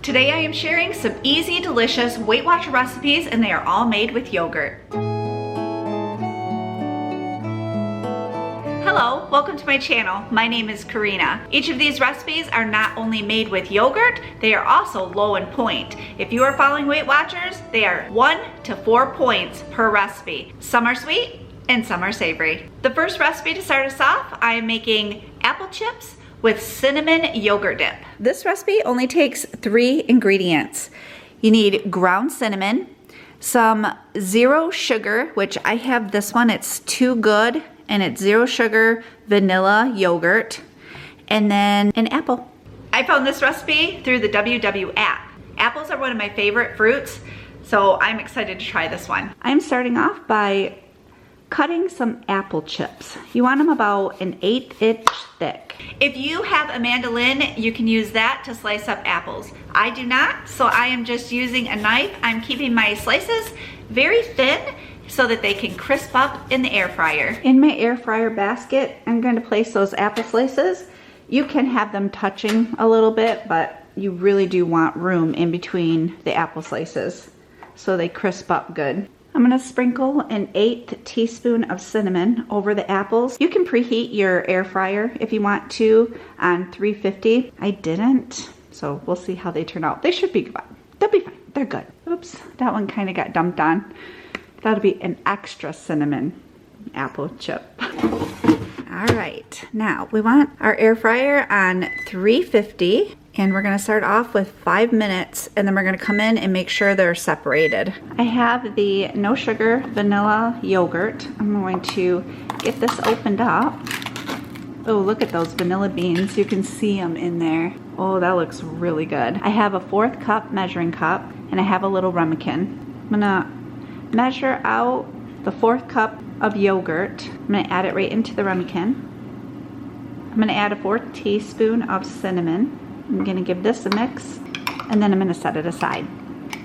Today I am sharing some easy, delicious Weight Watcher recipes, and they are all made with yogurt. Hello, welcome to my channel. My name is Corinna. Each of these recipes are not only made with yogurt, they are also low in point. If you are following Weight Watchers, they are 1 to 4 points per recipe. Some are sweet and some are savory. The first recipe to start us off, I am making apple chips with cinnamon yogurt dip. This recipe only takes 3 ingredients. You need ground cinnamon, some zero sugar, which I have this one, it's Too Good, and it's zero sugar vanilla yogurt, and then an apple. I found this recipe through the WW app. Apples are one of my favorite fruits, so I'm excited to try this one. I'm starting off by cutting some apple chips. You want them about an 1/8 inch thick. If you have a mandoline, you can use that to slice up apples. I do not, so I am just using a knife. I'm keeping my slices very thin so that they can crisp up in the air fryer. In my air fryer basket, I'm going to place those apple slices. You can have them touching a little bit, but you really do want room in between the apple slices so they crisp up good. I'm going to sprinkle an 1/8 teaspoon of cinnamon over the apples. You can preheat your air fryer if you want to on 350. I didn't, so we'll see how they turn out. They should be good. They'll be fine. They're good. Oops, that one kind of got dumped on. That'll be an extra cinnamon apple chip. All right, now we want our air fryer on 350. And we're gonna start off with 5 minutes, and then we're gonna come in and make sure they're separated. I have the no sugar vanilla yogurt. I'm going to get this opened up. Oh, look at those vanilla beans. You can see them in there. Oh, that looks really good. I have a 1/4 cup measuring cup, and I have a little ramekin. I'm gonna measure out the 1/4 cup of yogurt. I'm gonna add it right into the ramekin. I'm gonna add a 1/4 teaspoon of cinnamon. I'm gonna give this a mix, and then I'm gonna set it aside.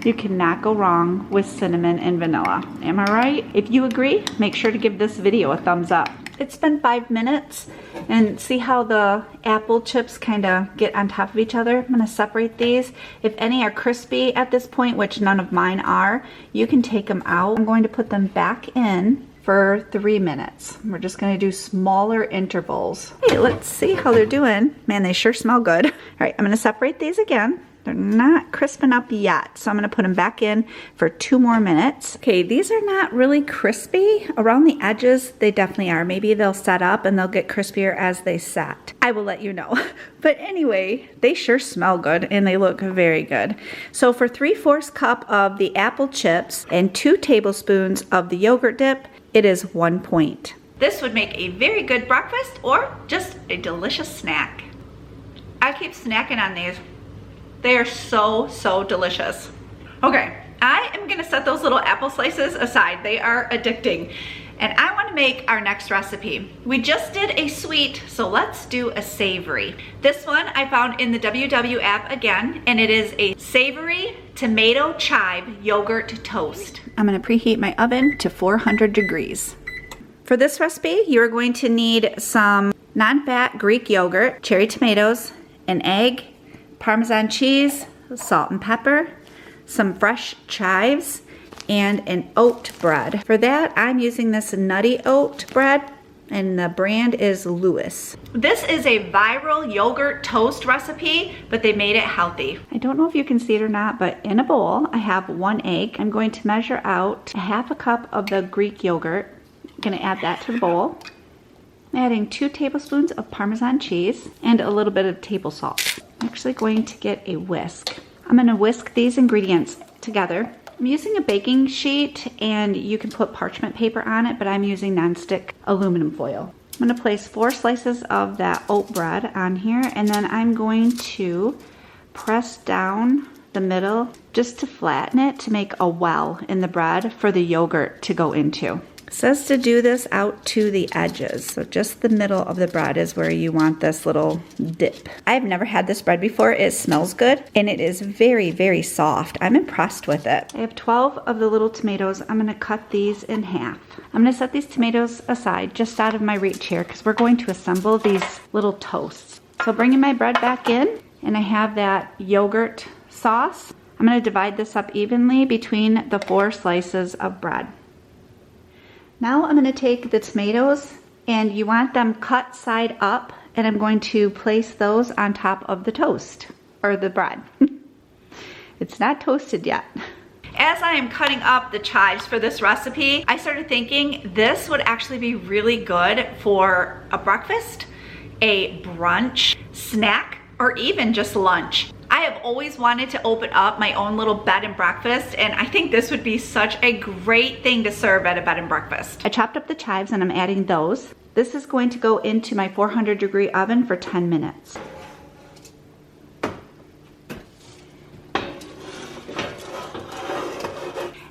You cannot go wrong with cinnamon and vanilla. Am I right? If you agree, make sure to give this video a thumbs up. It's been 5 minutes, and see how the apple chips kind of get on top of each other? I'm gonna separate these. If any are crispy at this point, which none of mine are, you can take them out. I'm going to put them back in for 3 minutes. We're just gonna do smaller intervals. Hey, let's see how they're doing. Man, they sure smell good. All right, I'm gonna separate these again. They're not crisping up yet, so I'm gonna put them back in for 2 more minutes. Okay, these are not really crispy. Around the edges, they definitely are. Maybe they'll set up and they'll get crispier as they set. I will let you know. But anyway, they sure smell good and they look very good. So for 3/4 cup of the apple chips and 2 tablespoons of the yogurt dip, it is 1 point. This would make a very good breakfast or just a delicious snack. I keep snacking on these. They are so, so delicious. Okay, I am gonna set those little apple slices aside. They are addicting. And I wanna make our next recipe. We just did a sweet, so let's do a savory. This one I found in the WW app again, and it is a savory tomato chive yogurt toast. I'm gonna preheat my oven to 400 degrees. For this recipe, you're going to need some non-fat Greek yogurt, cherry tomatoes, an egg, Parmesan cheese, salt and pepper, some fresh chives, and an oat bread. For that, I'm using this nutty oat bread, and the brand is Lewis. This is a viral yogurt toast recipe, but they made it healthy. I don't know if you can see it or not, but in a bowl, I have 1 egg. I'm going to measure out 1/2 cup of the Greek yogurt. I'm gonna add that to the bowl. I'm adding 2 tablespoons of Parmesan cheese and a little bit of table salt. I'm actually going to get a whisk. I'm gonna whisk these ingredients together. I'm using a baking sheet, and you can put parchment paper on it, but I'm using nonstick aluminum foil. I'm gonna place 4 slices of that oat bread on here, and then I'm going to press down the middle just to flatten it to make a well in the bread for the yogurt to go into. It says to do this out to the edges, so just the middle of the bread is where you want this little dip. I've never had this bread before. It smells good, and it is very, very soft. I'm impressed with it. I have 12 of the little tomatoes. I'm gonna cut these in half. I'm gonna set these tomatoes aside just out of my reach here because we're going to assemble these little toasts. So bringing my bread back in, and I have that yogurt sauce. I'm going to divide this up evenly between the 4 slices of bread. Now I'm going to take the tomatoes, and you want them cut side up, and I'm going to place those on top of the toast, or the bread. It's not toasted yet. As I am cutting up the chives for this recipe, I started thinking this would actually be really good for a breakfast, a brunch, snack, or even just lunch. I have always wanted to open up my own little bed and breakfast, and I think this would be such a great thing to serve at a bed and breakfast. I chopped up the chives and I'm adding those. This is going to go into my 400-degree oven for 10 minutes.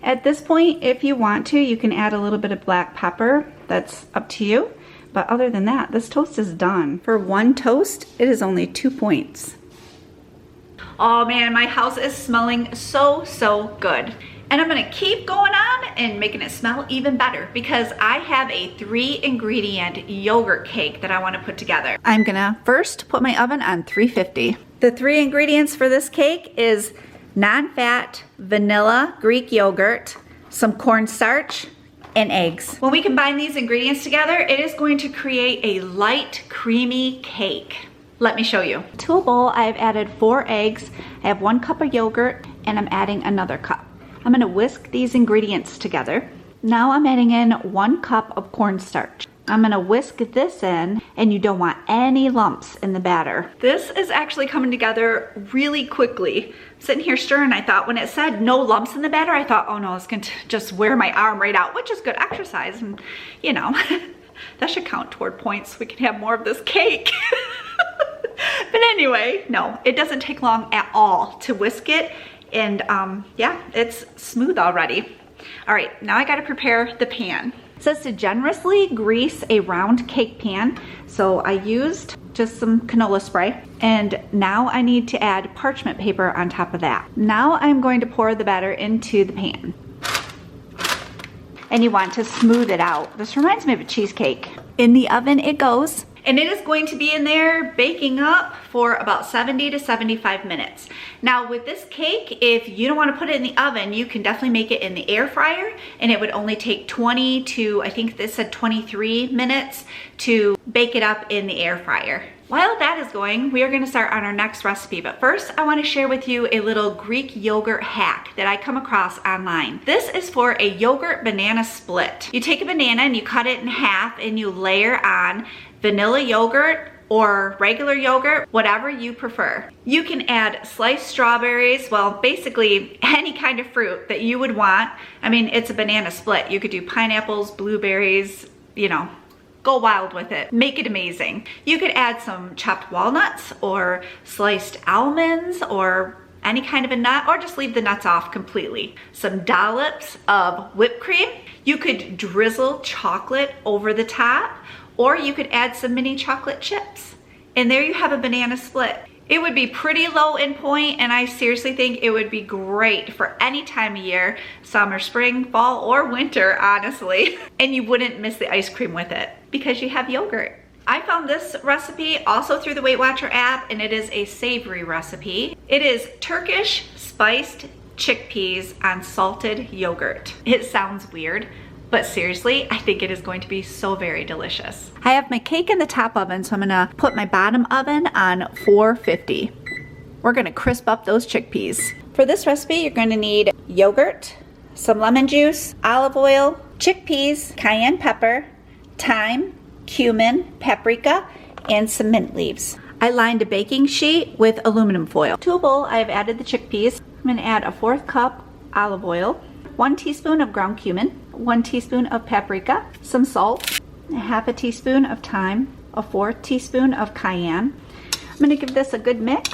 At this point, if you want to, you can add a little bit of black pepper. That's up to you. But other than that, this toast is done. For one toast, it is only 2 points. Oh man, my house is smelling so, so good. And I'm gonna keep going on and making it smell even better because I have a 3-ingredient yogurt cake that I wanna put together. I'm gonna first put my oven on 350. The 3 ingredients for this cake is non-fat vanilla Greek yogurt, some cornstarch, and eggs. When we combine these ingredients together, it is going to create a light, creamy cake. Let me show you. To a bowl, I've added 4 eggs. I have 1 cup of yogurt, and I'm adding another cup. I'm gonna whisk these ingredients together. Now I'm adding in 1 cup of cornstarch. I'm gonna whisk this in, and you don't want any lumps in the batter. This is actually coming together really quickly. I'm sitting here stirring, I thought when it said no lumps in the batter, I thought, oh no, it's gonna just wear my arm right out, which is good exercise, and you know, that should count toward points. We can have more of this cake. But anyway, no, it doesn't take long at all to whisk it, and yeah, it's smooth already. All right, now I gotta prepare the pan. It says to generously grease a round cake pan. So I used just some canola spray, and now I need to add parchment paper on top of that. Now I'm going to pour the batter into the pan. And you want to smooth it out. This reminds me of a cheesecake. In the oven it goes. And it is going to be in there baking up for about 70 to 75 minutes. Now with this cake, if you don't want to put it in the oven, you can definitely make it in the air fryer, and it would only take 20 to, I think this said 23 minutes to bake it up in the air fryer. While that is going, we are going to start on our next recipe, but first I want to share with you a little Greek yogurt hack that I come across online. This is for a yogurt banana split. You take a banana and you cut it in half and you layer on vanilla yogurt or regular yogurt, whatever you prefer. You can add sliced strawberries, well, basically any kind of fruit that you would want. I mean, it's a banana split. You could do pineapples, blueberries, you know, go wild with it. Make it amazing. You could add some chopped walnuts or sliced almonds or any kind of a nut, or just leave the nuts off completely. Some dollops of whipped cream. You could drizzle chocolate over the top, or you could add some mini chocolate chips. And there you have a banana split. It would be pretty low in point, and I seriously think it would be great for any time of year, summer, spring, fall, or winter, honestly. And you wouldn't miss the ice cream with it because you have yogurt. I found this recipe also through the Weight Watcher app, and it is a savory recipe. It is Turkish spiced chickpeas on salted yogurt. It sounds weird, but seriously, I think it is going to be so very delicious. I have my cake in the top oven, so I'm gonna put my bottom oven on 450. We're gonna crisp up those chickpeas. For this recipe, you're gonna need yogurt, some lemon juice, olive oil, chickpeas, cayenne pepper, thyme, cumin, paprika, and some mint leaves. I lined a baking sheet with aluminum foil. To a bowl, I have added the chickpeas. I'm gonna add a 1/4 cup olive oil, 1 teaspoon of ground cumin, 1 teaspoon of paprika, some salt, 1/2 teaspoon of thyme, a 1/4 teaspoon of cayenne. I'm gonna give this a good mix.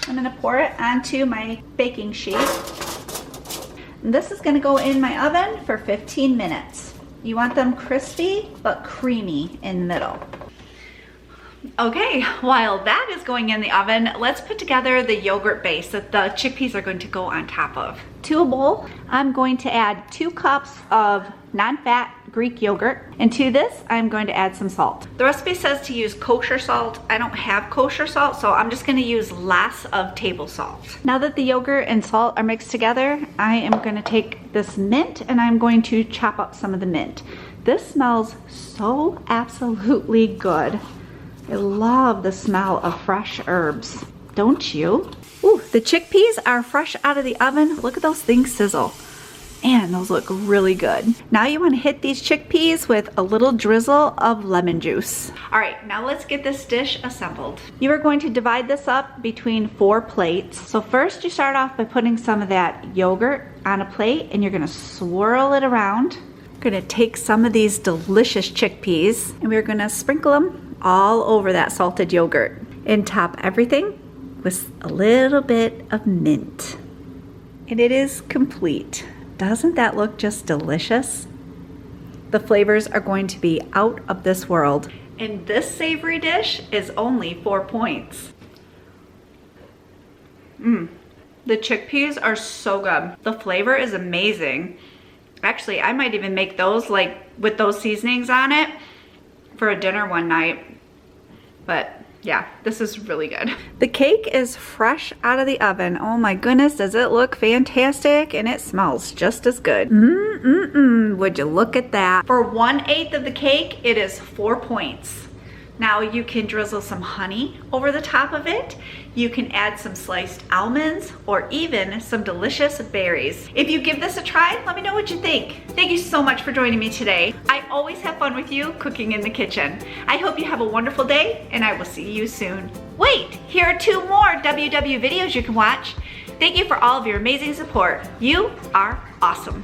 I'm gonna pour it onto my baking sheet. And this is gonna go in my oven for 15 minutes. You want them crispy but creamy in the middle. Okay, while that is going in the oven, let's put together the yogurt base that the chickpeas are going to go on top of. To a bowl, I'm going to add 2 cups of non-fat Greek yogurt, and to this, I'm going to add some salt. The recipe says to use kosher salt. I don't have kosher salt, so I'm just gonna use less of table salt. Now that the yogurt and salt are mixed together, I am gonna take this mint and I'm going to chop up some of the mint. This smells so absolutely good. I love the smell of fresh herbs, don't you? Ooh, the chickpeas are fresh out of the oven. Look at those things sizzle. Man, those look really good. Now you want to hit these chickpeas with a little drizzle of lemon juice. All right, now let's get this dish assembled. You are going to divide this up between 4 plates. So first you start off by putting some of that yogurt on a plate and you're gonna swirl it around. We're gonna take some of these delicious chickpeas and we're gonna sprinkle them all over that salted yogurt and top everything with a little bit of mint. And it is complete. Doesn't that look just delicious? The flavors are going to be out of this world. And this savory dish is only 4 points. The chickpeas are so good. The flavor is amazing. Actually, I might even make those like with those seasonings on it for a dinner one night. But yeah, this is really good. The cake is fresh out of the oven. Oh my goodness, does it look fantastic? And it smells just as good. Would you look at that? For 1/8 of the cake, it is 4 points. Now you can drizzle some honey over the top of it. You can add some sliced almonds or even some delicious berries. If you give this a try, let me know what you think. Thank you so much for joining me today. I always have fun with you cooking in the kitchen. I hope you have a wonderful day and I will see you soon. Wait, here are 2 more WW videos you can watch. Thank you for all of your amazing support. You are awesome.